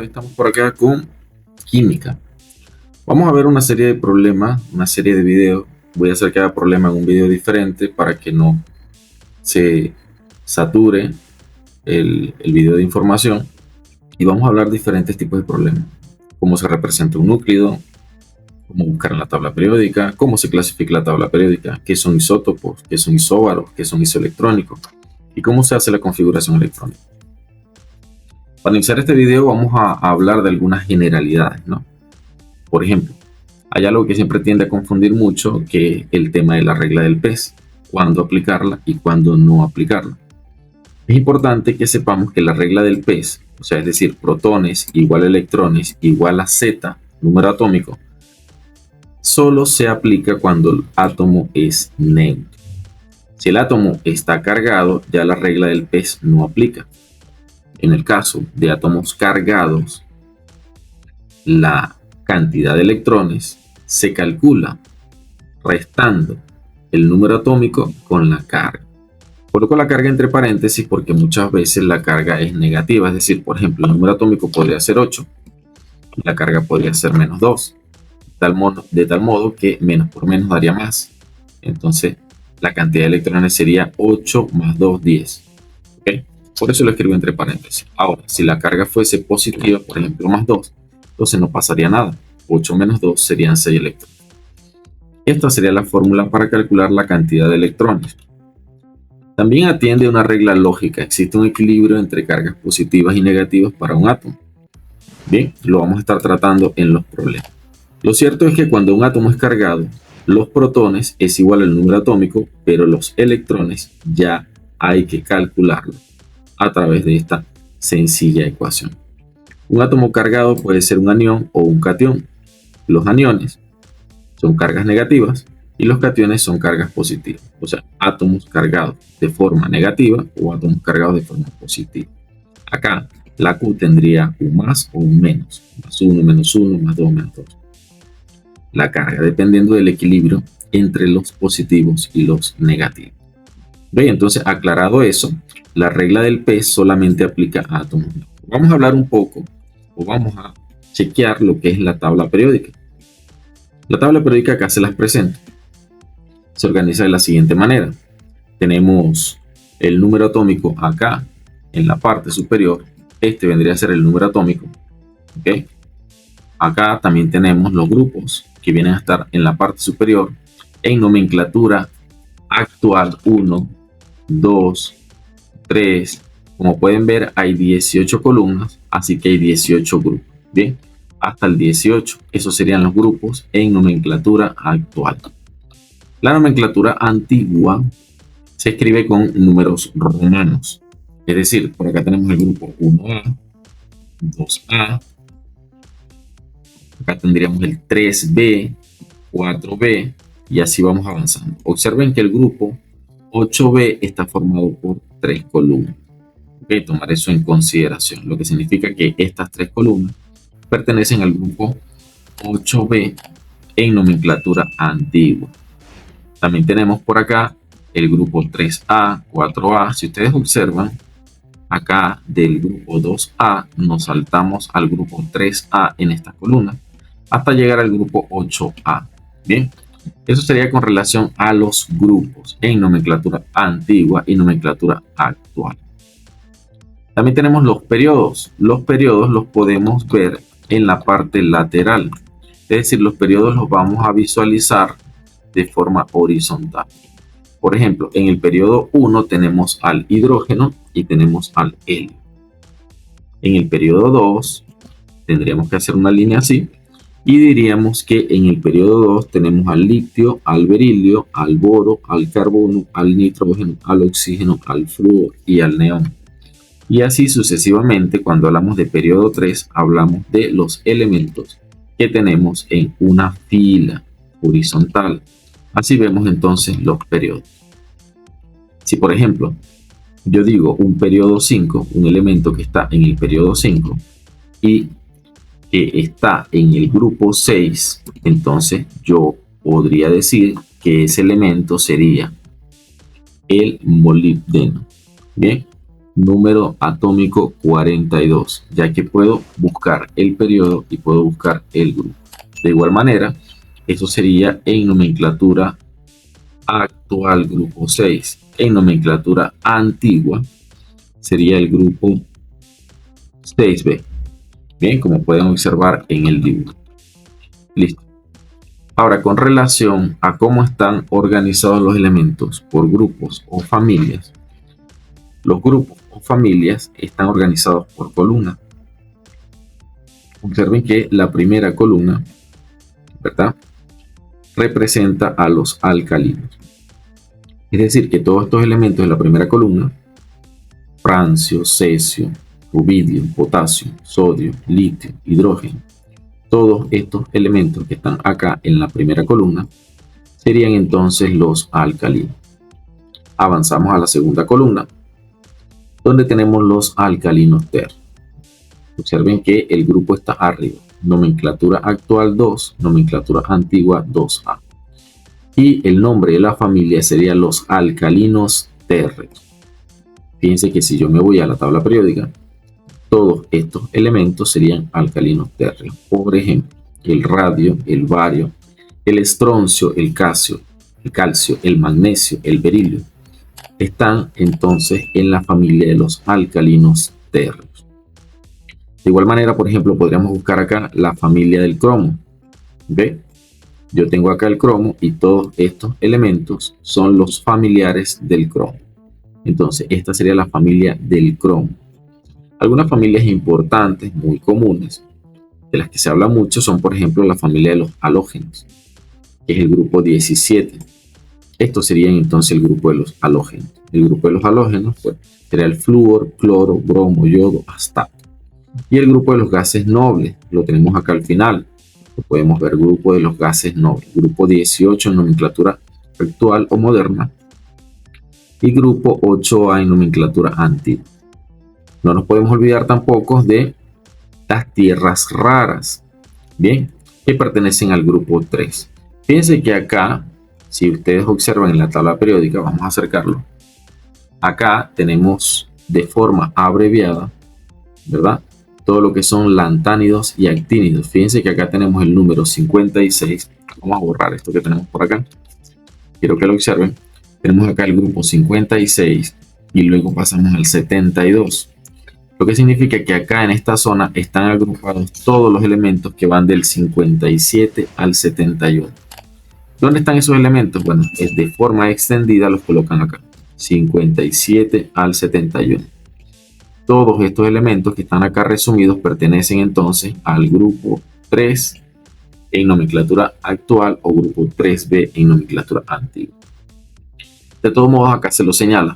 Estamos por acá con química. Vamos a ver una serie de problemas, una serie de videos. Voy a hacer cada problema en un video diferente para que no se sature el video de información. Y vamos a hablar diferentes tipos de problemas. Cómo se representa un núcleo, cómo buscar en la tabla periódica, cómo se clasifica la tabla periódica, qué son isótopos, qué son isóbaros, qué son isoelectrónicos y cómo se hace la configuración electrónica. Para iniciar este video vamos a hablar de algunas generalidades, ¿no? Por ejemplo, hay algo que siempre tiende a confundir mucho, que es el tema de la regla del pez, cuándo aplicarla y cuándo no aplicarla. Es importante que sepamos que la regla del pez, o sea, es decir, protones igual a electrones igual a Z, número atómico, solo se aplica cuando el átomo es neutro. Si el átomo está cargado, ya la regla del pez no aplica. En el caso de átomos cargados, la cantidad de electrones se calcula restando el número atómico con la carga. Coloco la carga entre paréntesis porque muchas veces la carga es negativa, es decir, por ejemplo, el número atómico podría ser 8 y la carga podría ser menos 2, de tal modo que menos por menos daría más. Entonces, la cantidad de electrones sería 8 más 2, 10. ¿Okay? Por eso lo escribo entre paréntesis. Ahora, si la carga fuese positiva, por ejemplo, más 2, entonces no pasaría nada. 8 menos 2 serían 6 electrones. Esta sería la fórmula para calcular la cantidad de electrones. También atiende a una regla lógica. Existe un equilibrio entre cargas positivas y negativas para un átomo. Bien, lo vamos a estar tratando en los problemas. Lo cierto es que cuando un átomo es cargado, los protones es igual al número atómico, pero los electrones ya hay que calcularlo a través de esta sencilla ecuación. Un átomo cargado puede ser un anión o un catión. Los aniones son cargas negativas y los cationes son cargas positivas. O sea, átomos cargados de forma negativa o átomos cargados de forma positiva. Acá la Q tendría un más o un menos. Más 1, menos 1, más 2, menos 2. La carga dependiendo del equilibrio entre los positivos y los negativos. Bien, entonces aclarado eso, la regla del pez solamente aplica a átomos. Vamos a hablar un poco o vamos a chequear lo que es la tabla periódica. La tabla periódica acá se las presento. Se organiza de la siguiente manera. Tenemos el número atómico acá en la parte superior. Este vendría a ser el número atómico. ¿Okay? Acá también tenemos los grupos que vienen a estar en la parte superior en nomenclatura actual 1, 2, 3. Como pueden ver, hay 18 columnas, así que hay 18 grupos. Bien, hasta el 18. Esos serían los grupos en nomenclatura actual. La nomenclatura antigua se escribe con números romanos. Es decir, por acá tenemos el grupo 1A, 2A. Acá tendríamos el 3B, 4B y así vamos avanzando. Observen que el grupo 8B está formado por 3 columnas. Okay, tomar eso en consideración, lo que significa que estas 3 columnas pertenecen al grupo 8B en nomenclatura antigua. También tenemos por acá el grupo 3A, 4A. Si ustedes observan, acá del grupo 2A nos saltamos al grupo 3A en esta columna hasta llegar al grupo 8A. Bien, eso sería con relación a los grupos en nomenclatura antigua y nomenclatura actual. También tenemos los periodos. Los periodos los podemos ver en la parte lateral. Es decir, los periodos los vamos a visualizar de forma horizontal. Por ejemplo, en el periodo 1 tenemos al hidrógeno y tenemos al helio. En el periodo 2 tendríamos que hacer una línea así y diríamos que en el periodo 2 tenemos al litio, al berilio, al boro, al carbono, al nitrógeno, al oxígeno, al flúor y al neón. Y así sucesivamente. Cuando hablamos de periodo 3 hablamos de los elementos que tenemos en una fila horizontal. Así vemos entonces los periodos. Si por ejemplo yo digo un periodo 5, un elemento que está en el periodo 5 y que está en el grupo 6, entonces yo podría decir que ese elemento sería el molibdeno. Bien, número atómico 42, ya que puedo buscar el periodo y puedo buscar el grupo. De igual manera, eso sería en nomenclatura actual grupo 6. En nomenclatura antigua sería el grupo 6B. Bien, como pueden observar en el dibujo. Listo. Ahora, con relación a cómo están organizados los elementos por grupos o familias, los grupos o familias están organizados por columnas. Observen que la primera columna, ¿verdad?, representa a los alcalinos. Es decir, que todos estos elementos de la primera columna, francio, cesio, rubidio, potasio, sodio, litio, hidrógeno, todos estos elementos que están acá en la primera columna serían entonces los alcalinos. Avanzamos a la segunda columna, donde tenemos los alcalinos tercios. Observen que el grupo está arriba. Nomenclatura actual 2, nomenclatura antigua 2A. Y el nombre de la familia sería los alcalinos térreos. Fíjense que si yo me voy a la tabla periódica, todos estos elementos serían alcalinos térreos. Por ejemplo, el radio, el bario, el estroncio, el calcio, el magnesio, el berilio, están entonces en la familia de los alcalinos térreos. De igual manera, por ejemplo, podríamos buscar acá la familia del cromo. ¿Ve? Yo tengo acá el cromo y todos estos elementos son los familiares del cromo. Entonces, esta sería la familia del cromo. Algunas familias importantes, muy comunes, de las que se habla mucho, son, por ejemplo, la familia de los halógenos, que es el grupo 17. Estos serían entonces el grupo de los halógenos. El grupo de los halógenos, pues, sería el flúor, cloro, bromo, yodo, astato. Y el grupo de los gases nobles, lo tenemos acá al final. Lo podemos ver, grupo de los gases nobles. Grupo 18 en nomenclatura actual o moderna. Y grupo 8A en nomenclatura antigua. No nos podemos olvidar tampoco de las tierras raras, bien, que pertenecen al grupo 3. Fíjense que acá, si ustedes observan en la tabla periódica, vamos a acercarlo. Acá tenemos de forma abreviada, ¿verdad?, todo lo que son lantánidos y actínidos. Fíjense que acá tenemos el número 56. Vamos a borrar esto que tenemos por acá. Quiero que lo observen. Tenemos acá el grupo 56 y luego pasamos al 72. Lo que significa que acá en esta zona están agrupados todos los elementos que van del 57 al 71. ¿Dónde están esos elementos? Bueno, es de forma extendida los colocan acá. 57 al 71. Todos estos elementos que están acá resumidos pertenecen entonces al grupo 3 en nomenclatura actual o grupo 3B en nomenclatura antigua. De todos modos, acá se lo señala.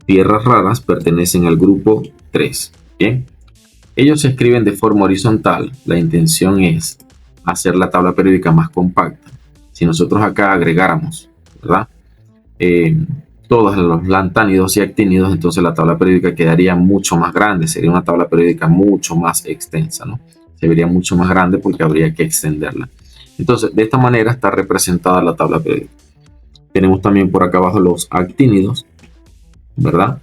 Tierras raras pertenecen al grupo 3. Bien. Ellos se escriben de forma horizontal. La intención es hacer la tabla periódica más compacta. Si nosotros acá agregáramos, ¿verdad?, todos los lantánidos y actínidos, entonces la tabla periódica quedaría mucho más grande. Sería una tabla periódica mucho más extensa, ¿no? Se vería mucho más grande porque habría que extenderla. Entonces, de esta manera está representada la tabla periódica. Tenemos también por acá abajo los actínidos, ¿verdad?,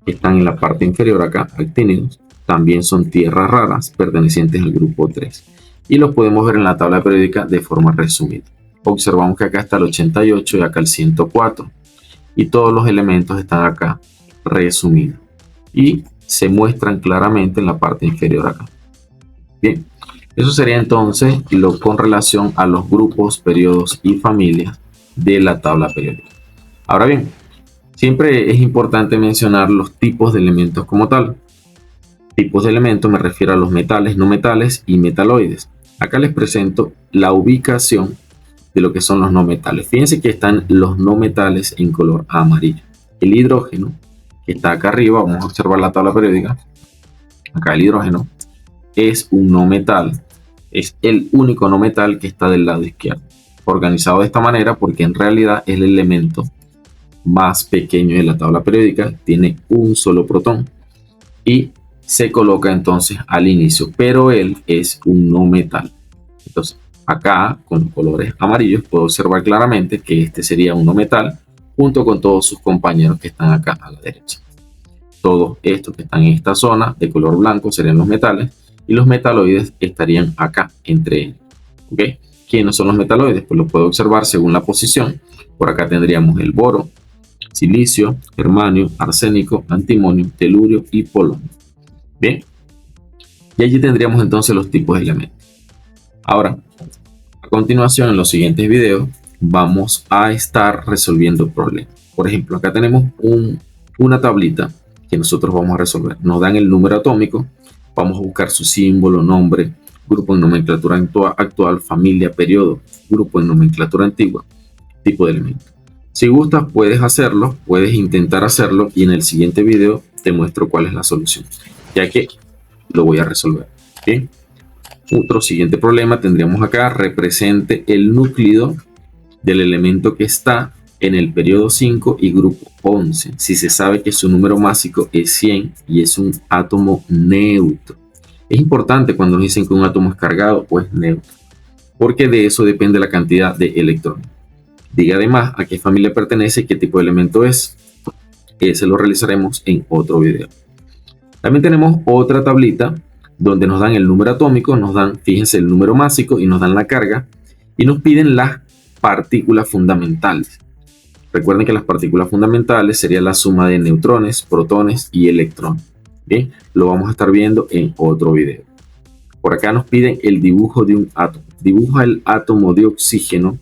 que están en la parte inferior acá, actínidos. También son tierras raras pertenecientes al grupo 3. Y los podemos ver en la tabla periódica de forma resumida. Observamos que acá está el 88 y acá el 104. Y todos los elementos están acá resumidos. Y se muestran claramente en la parte inferior acá. Bien, eso sería entonces lo con relación a los grupos, periodos y familias de la tabla periódica. Ahora bien, siempre es importante mencionar los tipos de elementos como tal. Tipos de elementos me refiero a los metales, no metales y metaloides. Acá les presento la ubicación de lo que son los no metales. Fíjense que están los no metales en color amarillo. El hidrógeno, que está acá arriba, vamos a observar la tabla periódica. Acá el hidrógeno es un no metal. Es el único no metal que está del lado izquierdo. Organizado de esta manera porque en realidad es el elemento más pequeño de la tabla periódica. Tiene un solo protón y se coloca entonces al inicio, pero él es un no metal. Entonces, acá con colores amarillos puedo observar claramente que este sería un no metal junto con todos sus compañeros que están acá a la derecha. Todos estos que están en esta zona de color blanco serían los metales y los metaloides estarían acá entre ellos. ¿Ok? ¿Quiénes son los metaloides? Pues lo puedo observar según la posición. Por acá tendríamos el boro, silicio, germanio, arsénico, antimonio, telurio y polonio. Bien, y allí tendríamos entonces los tipos de elementos. Ahora, a continuación, en los siguientes videos, vamos a estar resolviendo problemas. Por ejemplo, acá tenemos una tablita que nosotros vamos a resolver. Nos dan el número atómico, vamos a buscar su símbolo, nombre, grupo en nomenclatura actual, familia, periodo, grupo en nomenclatura antigua, tipo de elemento. Si gustas, puedes hacerlo, puedes intentar hacerlo y en el siguiente video te muestro cuál es la solución, ya que lo voy a resolver. ¿Bien? Otro siguiente problema tendríamos acá, represente el núcleo del elemento que está en el periodo 5 y grupo 11, si se sabe que su número másico es 100 y es un átomo neutro. Es importante cuando nos dicen que un átomo es cargado o es neutro, porque de eso depende la cantidad de electrones. Diga además a qué familia pertenece y qué tipo de elemento es. Ese lo realizaremos en otro video. También tenemos otra tablita donde nos dan el número atómico, nos dan, fíjense, el número másico y nos dan la carga y nos piden las partículas fundamentales. Recuerden que las partículas fundamentales serían la suma de neutrones, protones y electrones. Bien, lo vamos a estar viendo en otro video. Por acá nos piden el dibujo de un átomo. Dibuja el átomo de oxígeno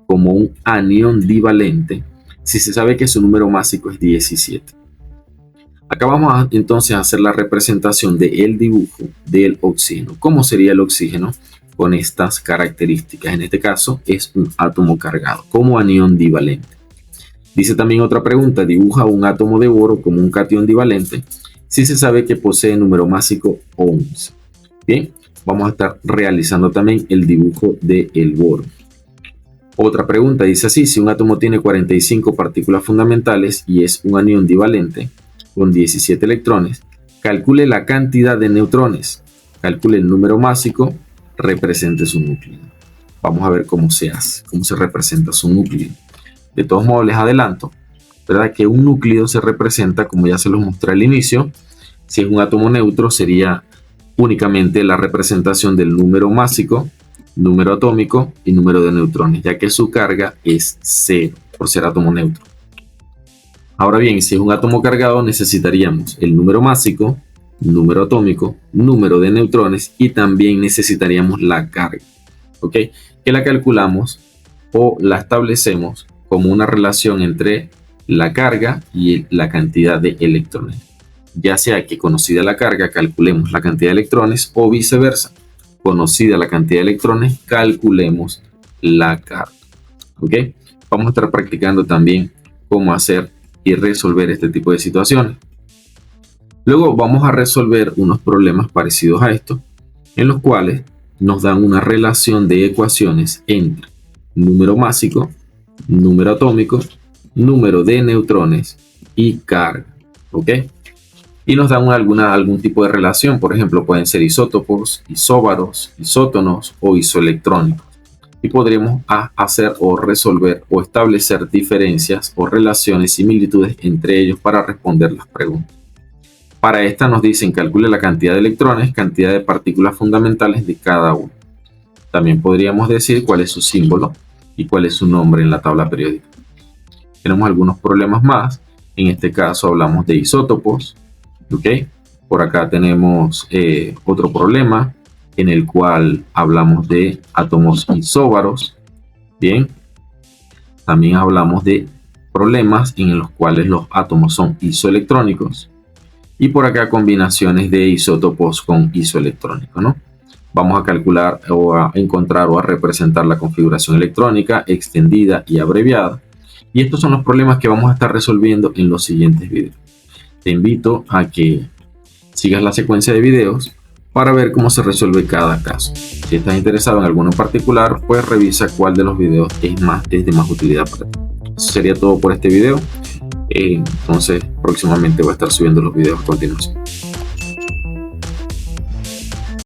como un anión divalente si se sabe que su número másico es 17. Acá vamos a entonces a hacer la representación del dibujo del oxígeno. ¿Cómo sería el oxígeno? Con estas características. En este caso es un átomo cargado como anión divalente. Dice también otra pregunta, dibuja un átomo de boro como un catión divalente si se sabe que posee número másico 11. Bien, vamos a estar realizando también el dibujo del boro. Otra pregunta dice así, si un átomo tiene 45 partículas fundamentales y es un anión divalente con 17 electrones, calcule la cantidad de neutrones, calcule el número másico, represente su núcleo. Vamos a ver cómo se hace, cómo se representa su núcleo. De todos modos les adelanto, ¿verdad? Que un núcleo se representa, como ya se los mostré al inicio, si es un átomo neutro sería únicamente la representación del número másico, número atómico y número de neutrones, ya que su carga es 0 por ser átomo neutro. Ahora bien, si es un átomo cargado necesitaríamos el número másico, número atómico, número de neutrones y también necesitaríamos la carga, ¿ok? Que la calculamos o la establecemos como una relación entre la carga y la cantidad de electrones. Ya sea que conocida la carga calculemos la cantidad de electrones o viceversa. Conocida la cantidad de electrones, calculemos la carga. ¿Ok? Vamos a estar practicando también cómo hacer y resolver este tipo de situaciones. Luego vamos a resolver unos problemas parecidos a esto, en los cuales nos dan una relación de ecuaciones entre número másico, número atómico, número de neutrones y carga. ¿Ok? Y nos dan algún tipo de relación, por ejemplo, pueden ser isótopos, isóbaros, isótonos o isoelectrónicos. Y podremos hacer o resolver o establecer diferencias o relaciones, similitudes entre ellos para responder las preguntas. Para esta nos dicen calcule la cantidad de electrones, cantidad de partículas fundamentales de cada uno. También podríamos decir cuál es su símbolo y cuál es su nombre en la tabla periódica. Tenemos algunos problemas más. En este caso hablamos de isótopos. ¿Ok? Por acá tenemos otro problema en el cual hablamos de átomos isóbaros. Bien. También hablamos de problemas en los cuales los átomos son isoelectrónicos. Y por acá combinaciones de isótopos con isoelectrónicos, ¿no? Vamos a calcular o a encontrar o a representar la configuración electrónica extendida y abreviada. Y estos son los problemas que vamos a estar resolviendo en los siguientes videos. Te invito a que sigas la secuencia de videos para ver cómo se resuelve cada caso. Si estás interesado en alguno en particular, pues revisa cuál de los videos es de más utilidad para ti. Eso sería todo por este video. Entonces próximamente voy a estar subiendo los videos a continuación.